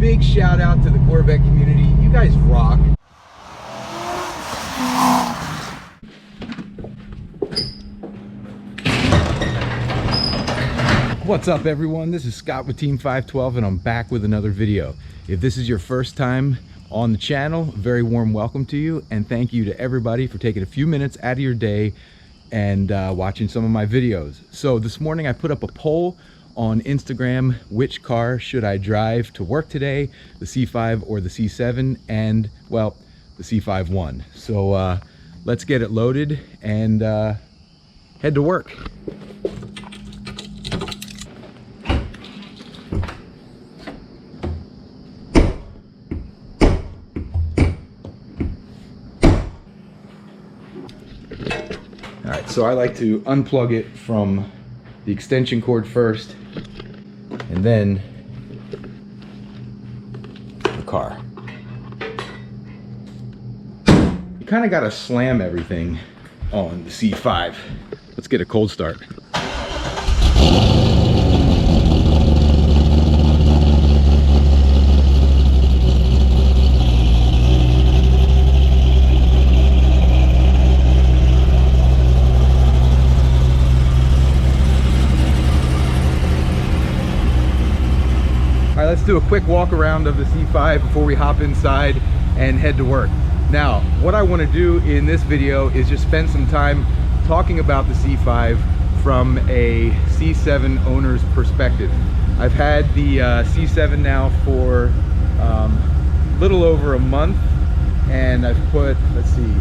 big shout out to the Corvette community. You guys rock. What's up everyone, this is Scott with Team 512 and I'm back with another video. If this is your first time on the channel, a very warm welcome to you, and thank you to everybody for taking a few minutes out of your day and watching some of my videos. So this morning I put up a poll on Instagram, which car should I drive to work today, the C5 or the C7, and well, the C5 won. So let's get it loaded and head to work. All right, so I like to unplug it from the extension cord first, and then the car. You kind of got to slam everything on the C5. Let's get a cold start. Let's do a quick walk around of the C5 before we hop inside and head to work. Now, what I want to do in this video is just spend some time talking about the C5 from a C7 owner's perspective. I've had the C7 now for a little over a month, and I've put, let's see,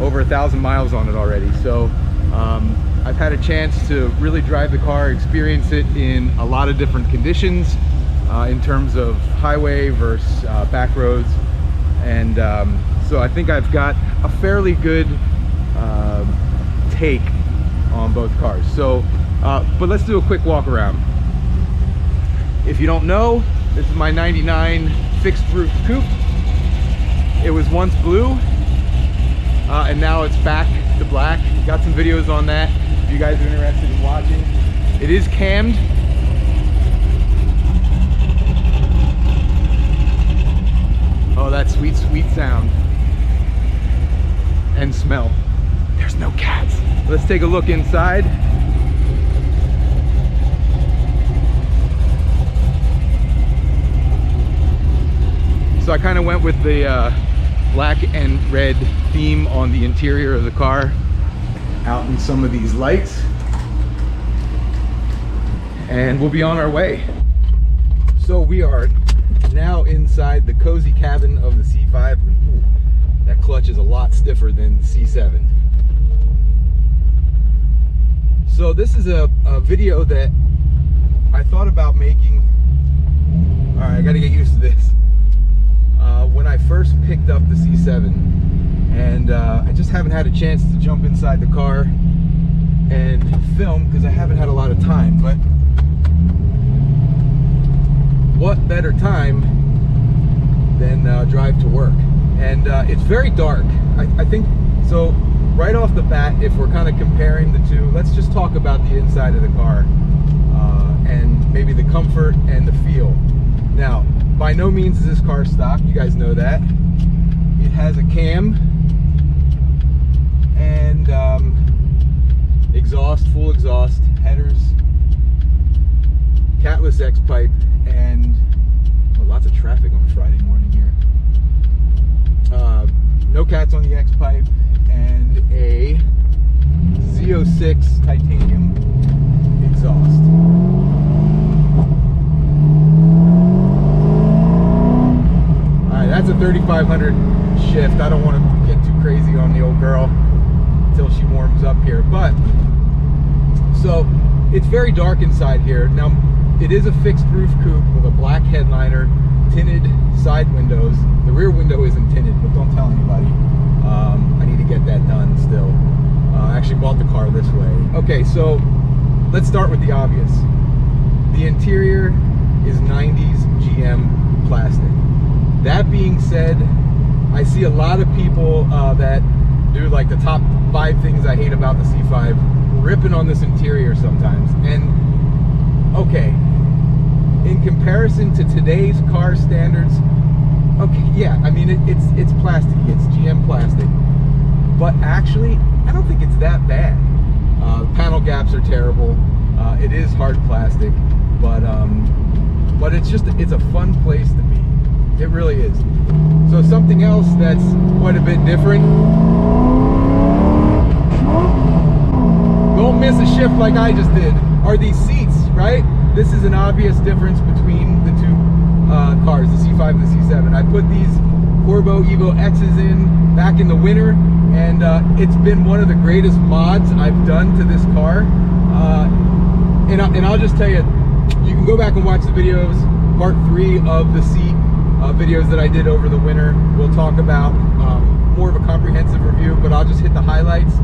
over 1,000 miles on it already. So I've had a chance to really drive the car, experience it in a lot of different conditions, in terms of highway versus back roads, and so I think I've got a fairly good take on both cars. So but let's do a quick walk around. If you don't know, this is my 99 fixed roof coupe. It was once blue and now it's back to black. Got some videos on that if you guys are interested in watching. It is cammed. Oh, that sweet, sweet sound and smell. There's no cats. Let's take a look inside. So I kind of went with the black and red theme on the interior of the car. Out in some of these lights. And we'll be on our way. So we are now inside the cozy cabin of the C5. Ooh, that clutch is a lot stiffer than the C7. So this is a video that I thought about making. All right, I gotta get used to this. When I first picked up the C7, and I just haven't had a chance to jump inside the car and film because I haven't had a lot of time, but what better time than drive to work? And it's very dark. I think so. Right off the bat, if we're kind of comparing the two, let's just talk about the inside of the car and maybe the comfort and the feel. Now, by no means is this car stock. You guys know that. It has a cam and exhaust, full exhaust, headers, catless X-pipe, and lots of traffic on a Friday morning here. No cats on the X-pipe, and a Z06 Titanium exhaust. Alright, that's a 3500 shift. I don't want to get too crazy on the old girl until she warms up here. But, so, it's very dark inside here. Now, it is a fixed roof coupe with a black headliner, tinted side windows. The rear window isn't tinted, but don't tell anybody. I need to get that done still. I actually bought the car this way. Okay, so let's start with the obvious. The interior is 90s GM plastic. That being said, I see a lot of people that do like the top 5 things I hate about the C5 ripping on this interior sometimes. And okay, in comparison to today's car standards, okay, yeah, I mean, it's plasticky, it's GM plastic, but actually, I don't think it's that bad. Panel gaps are terrible. It is hard plastic, but it's a fun place to be. It really is. So something else that's quite a bit different. Don't miss a shift like I just did. Are these seats, right? This is an obvious difference between the two cars, the C5 and the C7. I put these Corvo Evo X's in back in the winter, and it's been one of the greatest mods I've done to this car. And I'll just tell you, you can go back and watch the videos, part 3 of the seat videos that I did over the winter. We'll talk about more of a comprehensive review, but I'll just hit the highlights.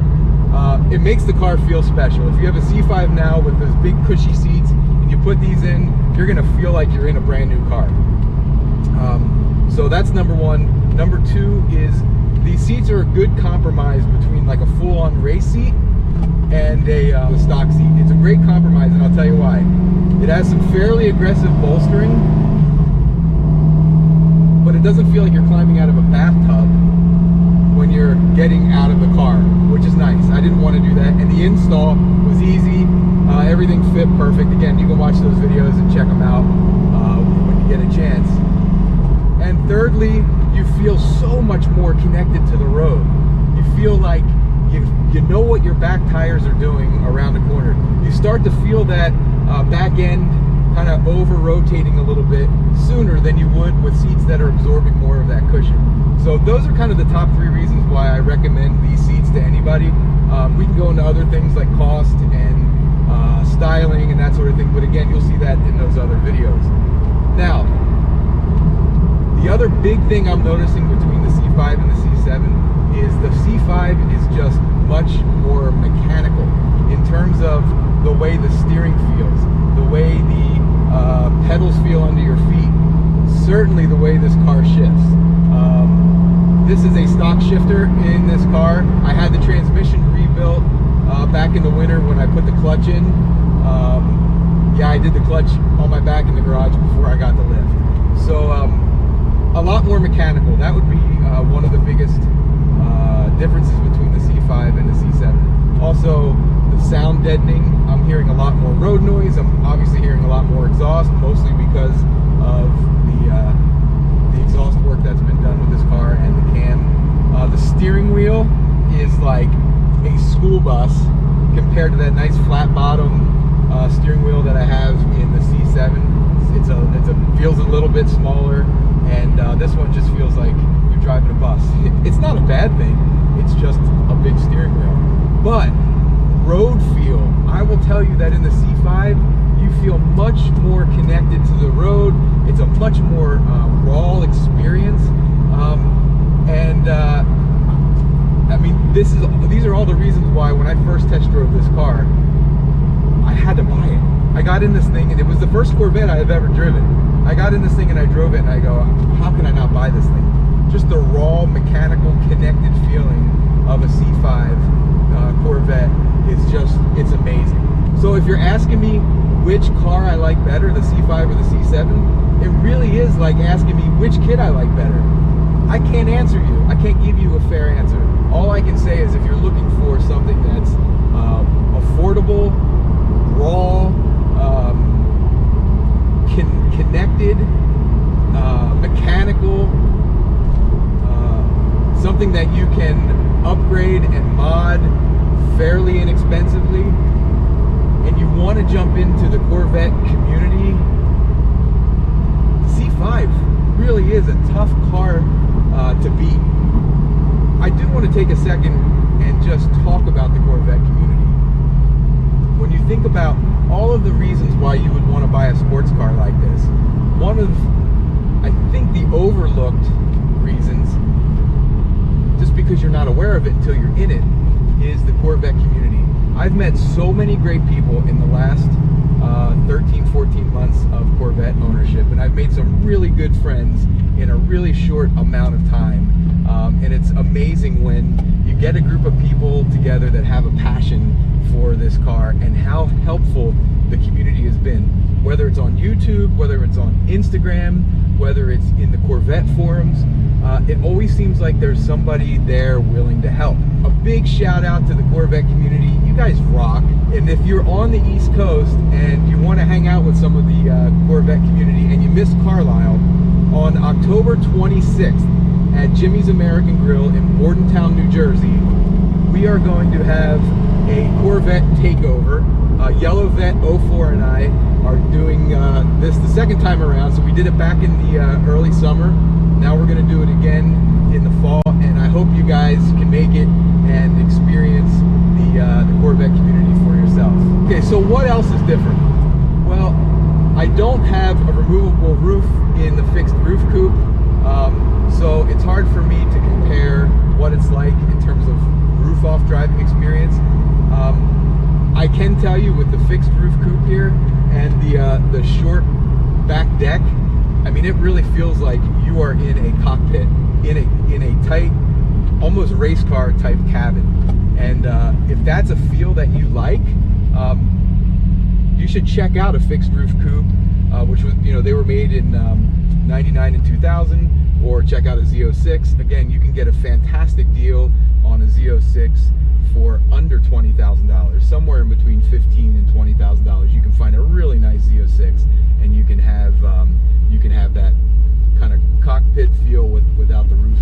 It makes the car feel special. If you have a C5 now with those big cushy seats and you put these in, you're gonna feel like you're in a brand new car. So that's number one. Number 2 is these seats are a good compromise between like a full-on race seat and a stock seat. It's a great compromise, and I'll tell you why. It has some fairly aggressive bolstering, but it doesn't feel like you're climbing out of a bathtub when you're getting out of the car, which is nice. I didn't want to do that, and the install was easy. Everything fit perfect. Again, you can watch those videos and check them out when you get a chance. And thirdly, you feel so much more connected to the road. You feel like you know what your back tires are doing around the corner. You start to feel that back end kind of over-rotating a little bit sooner than you would with seats that are absorbing more of that cushion. So those are kind of the top 3 reasons why I recommend these seats to anybody. We can go into other things like cost and styling and that sort of thing, but again, you'll see that in those other videos. Now, the other big thing I'm noticing between the C5 and the C7 is the C5 is just much more mechanical in terms of the way the steering feels, the way the pedals feel under your feet, certainly the way this car shifts. This is a stock shifter in this car. I had the transmission rebuilt back in the winter when I put the clutch in. Yeah, I did the clutch on my back in the garage before I got the lift. So a lot more mechanical. That would be one of the biggest differences between the C5 and the C7. Also, the sound deadening. I'm hearing a lot more road noise. I'm obviously hearing a lot more exhaust, mostly because of the exhaust work that's been done with this car and the cam. The steering wheel is like a school bus compared to that nice flat bottom steering wheel that I have in the C7. It feels a little bit smaller, and this one just feels like you're driving a bus. It's not a bad thing. It's just a big steering wheel. But road feel, I will tell you that in the C5, you feel much more connected to the road. It's a much more raw experience. I mean, these are all the reasons why when I first test drove this car, I had to buy it. I got in this thing, and it was the first Corvette I have ever driven. I got in this thing and I drove it, and I go, how can I not buy this thing? Just the raw, mechanical, connected feeling of a C5 Corvette is just, it's amazing. So if you're asking me which car I like better, the C5 or the C7, it really is like asking me which kid I like better. I can't answer you. I can't give you a fair answer. All I can say is if you're looking for something that's affordable, raw, connected, mechanical, something that you can upgrade and mod fairly inexpensively, and you want to jump into the Corvette community, C5 really is a tough car to beat. I do want to take a second and just talk about the Corvette community. When you think about all of the reasons why you would want to buy a sports car like this, one of, I think, the overlooked reasons, just because you're not aware of it until you're in it, is the Corvette community. I've met so many great people in the last 13, 14 months of Corvette ownership, and I've made some really good friends in a really short amount of time. And it's amazing when you get a group of people together that have a passion for this car and how helpful the community has been. whether it's on YouTube, whether it's on Instagram, whether it's in the Corvette forums, it always seems like there's somebody there willing to help. A big shout out to the Corvette community. You guys rock. And if you're on the East Coast and you want to hang out with some of the Corvette community and you missed Carlisle, on October 26th at Jimmy's American Grill in Bordentown, New Jersey, we are going to have a Corvette Takeover. YellowVette04 and I are doing this the second time around. So we did it back in the early summer. Now we're going to do it again in the fall, and I hope you guys can make it and experience the Corvette community for yourself. Okay, so what else is different? Well, I don't have a removable roof in the fixed roof coupe, so it's hard for me to compare what it's like in terms of roof-off driving experience. I can tell you with the fixed roof coupe here and the short back deck, I mean, it really feels like you are in a cockpit, in a tight, almost race car type cabin. And if that's a feel that you like, you should check out a fixed roof coupe, which was, you know, they were made in 99 and 2000, or check out a Z06. Again, you can get a fantastic deal on a Z06 for under $20,000, somewhere in between $15,000 and $20,000. You can find a really nice Z06, and you can have that kind of cockpit feel without the roof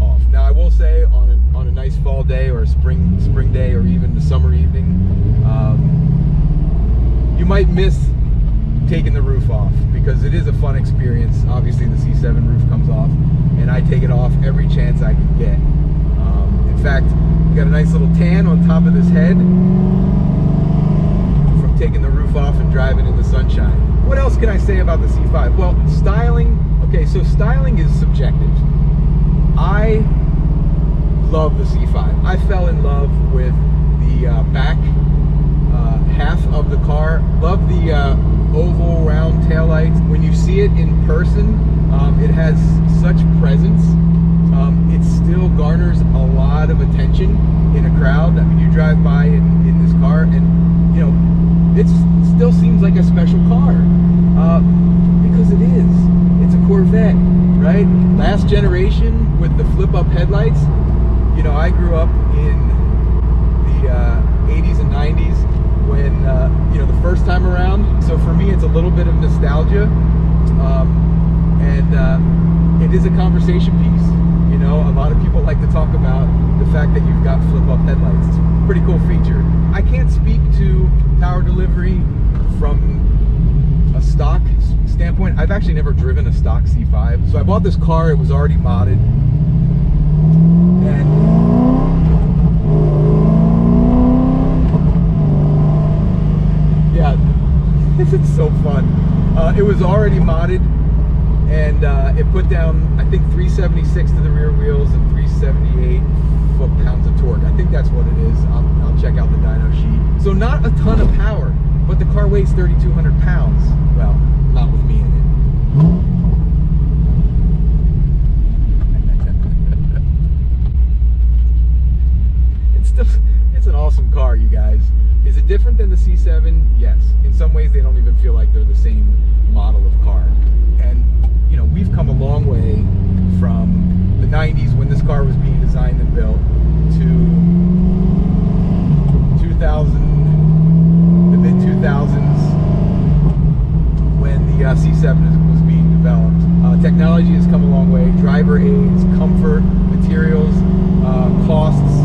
off. Now, I will say on a nice fall day or a spring day or even the summer evening, you might miss taking the roof off, because it is a fun experience. Obviously, the C7 roof comes off, and I take it off every chance I can get. In fact, we got a nice little tan on top of this head from taking the roof off and driving in the sunshine. What else can I say about the C5? Well, styling. Okay, so styling is subjective. I love the C5. I fell in love with the back half of the car. Love the oval round taillights. When you see it in person, it has such presence. It still garners a lot of attention in a crowd. I mean, you drive by in this car and, you know, it still seems like a special car, because it is. It's a Corvette, right? Last generation with the flip-up headlights. You know, I grew up in the 80s and 90s when, you know, the first time around. So for me, it's a little bit of nostalgia, and it is a conversation piece. You know, a lot of people like to talk about the fact that you've got flip-up headlights. It's a pretty cool feature. I can't speak to power delivery from a stock standpoint. I've actually never driven a stock C5. So I bought this car, it was already modded. And yeah, this is so fun. It was already modded, and it put down, I think, 376 to the rear wheels and 378 foot-pounds of torque. I think that's what it is. I'll check out the dyno sheet. So not a ton of power, but the car weighs 3,200 pounds. Well, not with me in it. It's an awesome car, you guys. Is it different than the C7? Yes. In some ways, they don't even feel like they're the same model of car. And, you know, we've come a long way from the 90s when this car was being designed and built to 2000, the mid-2000s, when the C7 was being developed. Technology has come a long way. Driver aids, comfort, materials, costs.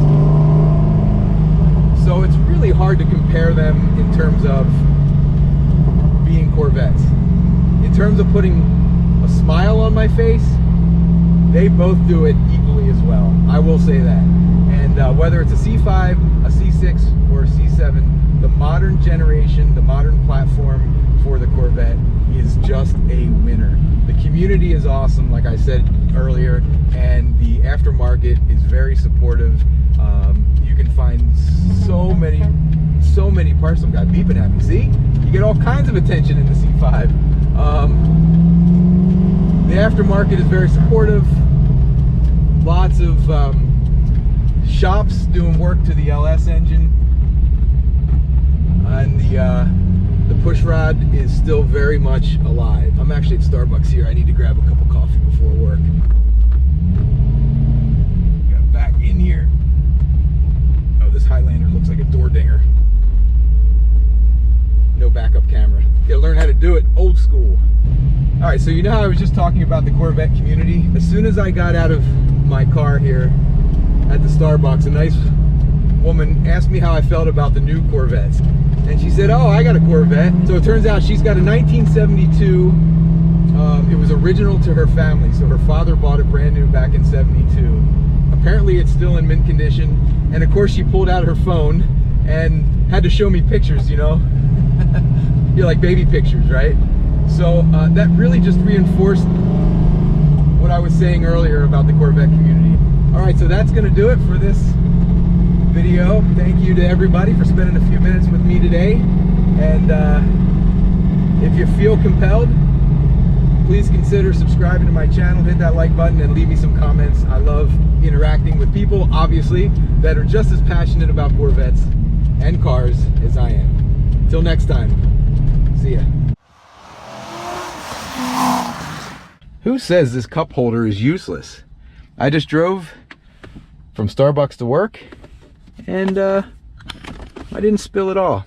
So it's really hard to compare them in terms of being Corvettes. In terms of putting a smile on my face, they both do it equally as well. I will say that. And whether it's a C5, a C6, or a C7, the modern generation, the modern platform for the Corvette is just a winner. The community is awesome, like I said earlier, and the aftermarket is very supportive. You can find so many parts. Some guy beeping at me. See? You get all kinds of attention in the C5. The aftermarket is very supportive. Lots of shops doing work to the LS engine, and The push rod is still very much alive. I'm actually at Starbucks here. I need to grab a cup of coffee before work. Got back in here. Oh, this Highlander looks like a door dinger. No backup camera. Gotta learn how to do it old school. All right, so you know how I was just talking about the Corvette community? As soon as I got out of my car here at the Starbucks, a nice woman asked me how I felt about the new Corvettes. And she said, oh, I got a Corvette. So it turns out she's got a 1972. It was original to her family. So her father bought it brand new back in 72. Apparently it's still in mint condition. And of course she pulled out her phone and had to show me pictures, you know? You're like baby pictures, right? So that really just reinforced what I was saying earlier about the Corvette community. All right, so that's gonna do it for this video. Thank you to everybody for spending a few minutes with me today. And if you feel compelled, please consider subscribing to my channel, hit that like button, and leave me some comments. I love interacting with people, obviously, that are just as passionate about Corvettes and cars as I am. Till next time, see ya. Who says this cup holder is useless? I just drove from Starbucks to work, and I didn't spill it all.